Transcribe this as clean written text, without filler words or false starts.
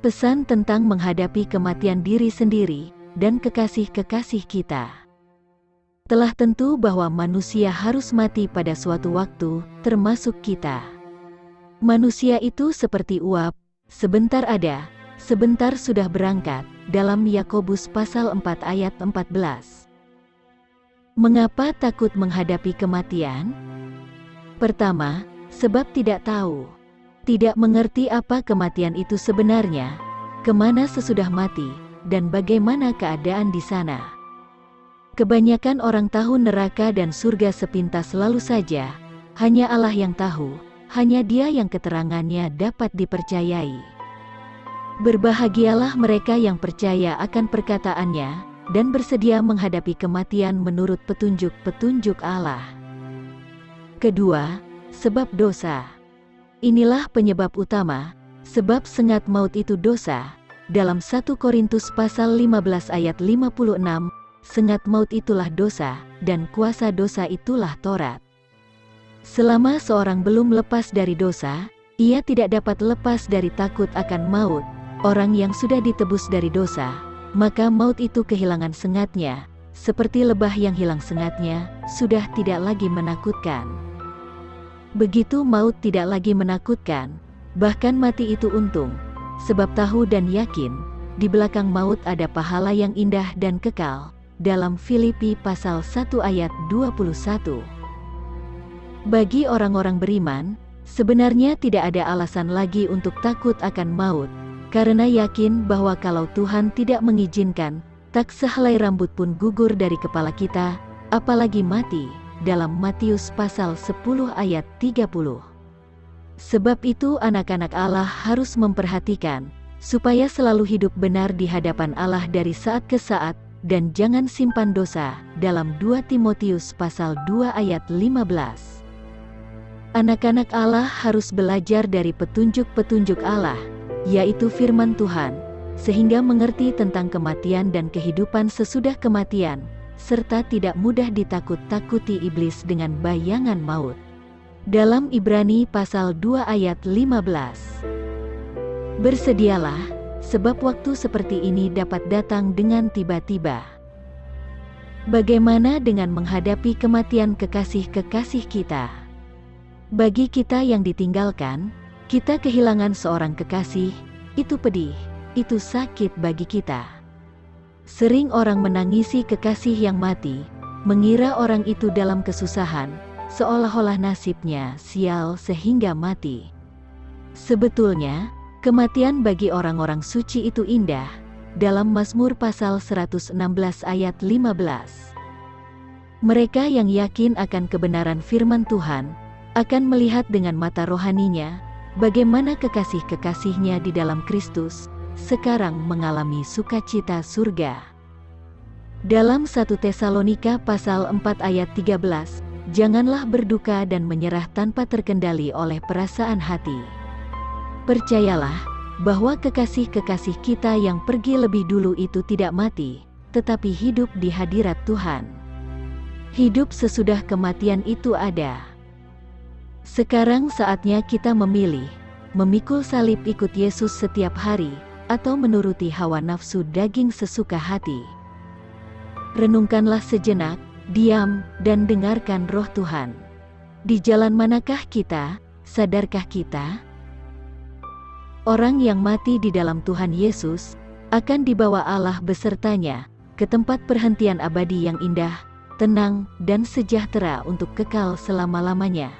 Pesan tentang menghadapi kematian diri sendiri dan kekasih-kekasih kita. Telah tentu bahwa manusia harus mati pada suatu waktu, termasuk kita. Manusia itu seperti uap, sebentar ada, sebentar sudah berangkat, dalam Yakobus pasal 4 ayat 14. Mengapa takut menghadapi kematian? Pertama, sebab tidak tahu. Tidak mengerti apa kematian itu sebenarnya, kemana sesudah mati, dan bagaimana keadaan di sana. Kebanyakan orang tahu neraka dan surga sepintas lalu saja, hanya Allah yang tahu, hanya Dia yang keterangannya dapat dipercayai. Berbahagialah mereka yang percaya akan perkataannya, dan bersedia menghadapi kematian menurut petunjuk-petunjuk Allah. Kedua, sebab dosa. Inilah penyebab utama, sebab sengat maut itu dosa. Dalam 1 Korintus pasal 15 ayat 56, sengat maut itulah dosa, dan kuasa dosa itulah Taurat. Selama seorang belum lepas dari dosa, ia tidak dapat lepas dari takut akan maut. Orang yang sudah ditebus dari dosa, maka maut itu kehilangan sengatnya, seperti lebah yang hilang sengatnya, sudah tidak lagi menakutkan. Begitu maut tidak lagi menakutkan, bahkan mati itu untung, sebab tahu dan yakin, di belakang maut ada pahala yang indah dan kekal, dalam Filipi pasal 1 ayat 21. Bagi orang-orang beriman, sebenarnya tidak ada alasan lagi untuk takut akan maut, karena yakin bahwa kalau Tuhan tidak mengizinkan, tak sehelai rambut pun gugur dari kepala kita, apalagi mati. Dalam Matius pasal 10 ayat 30. Sebab itu anak-anak Allah harus memperhatikan, supaya selalu hidup benar di hadapan Allah dari saat ke saat, dan jangan simpan dosa, dalam 2 Timotius pasal 2 ayat 15. Anak-anak Allah harus belajar dari petunjuk-petunjuk Allah, yaitu firman Tuhan, sehingga mengerti tentang kematian dan kehidupan sesudah kematian, serta tidak mudah ditakut-takuti iblis dengan bayangan maut. Dalam Ibrani pasal 2 ayat 15. Bersedialah, sebab waktu seperti ini dapat datang dengan tiba-tiba. Bagaimana dengan menghadapi kematian kekasih-kekasih kita? Bagi kita yang ditinggalkan, kita kehilangan seorang kekasih, itu pedih, itu sakit bagi kita. Sering orang menangisi kekasih yang mati, mengira orang itu dalam kesusahan, seolah-olah nasibnya sial sehingga mati. Sebetulnya, kematian bagi orang-orang suci itu indah, dalam Mazmur pasal 116 ayat 15. Mereka yang yakin akan kebenaran firman Tuhan, akan melihat dengan mata rohaninya, bagaimana kekasih-kekasihnya di dalam Kristus, sekarang mengalami sukacita surga. Dalam 1 Tesalonika pasal 4 ayat 13, janganlah berduka dan menyerah tanpa terkendali oleh perasaan hati. Percayalah, bahwa kekasih-kekasih kita yang pergi lebih dulu itu tidak mati, tetapi hidup di hadirat Tuhan. Hidup sesudah kematian itu ada. Sekarang saatnya kita memilih, memikul salib ikut Yesus setiap hari, atau menuruti hawa nafsu daging sesuka hati. Renungkanlah sejenak, diam, dan dengarkan roh Tuhan. Di jalan manakah kita, sadarkah kita? Orang yang mati di dalam Tuhan Yesus, akan dibawa Allah besertanya, ke tempat perhentian abadi yang indah, tenang, dan sejahtera untuk kekal selama-lamanya.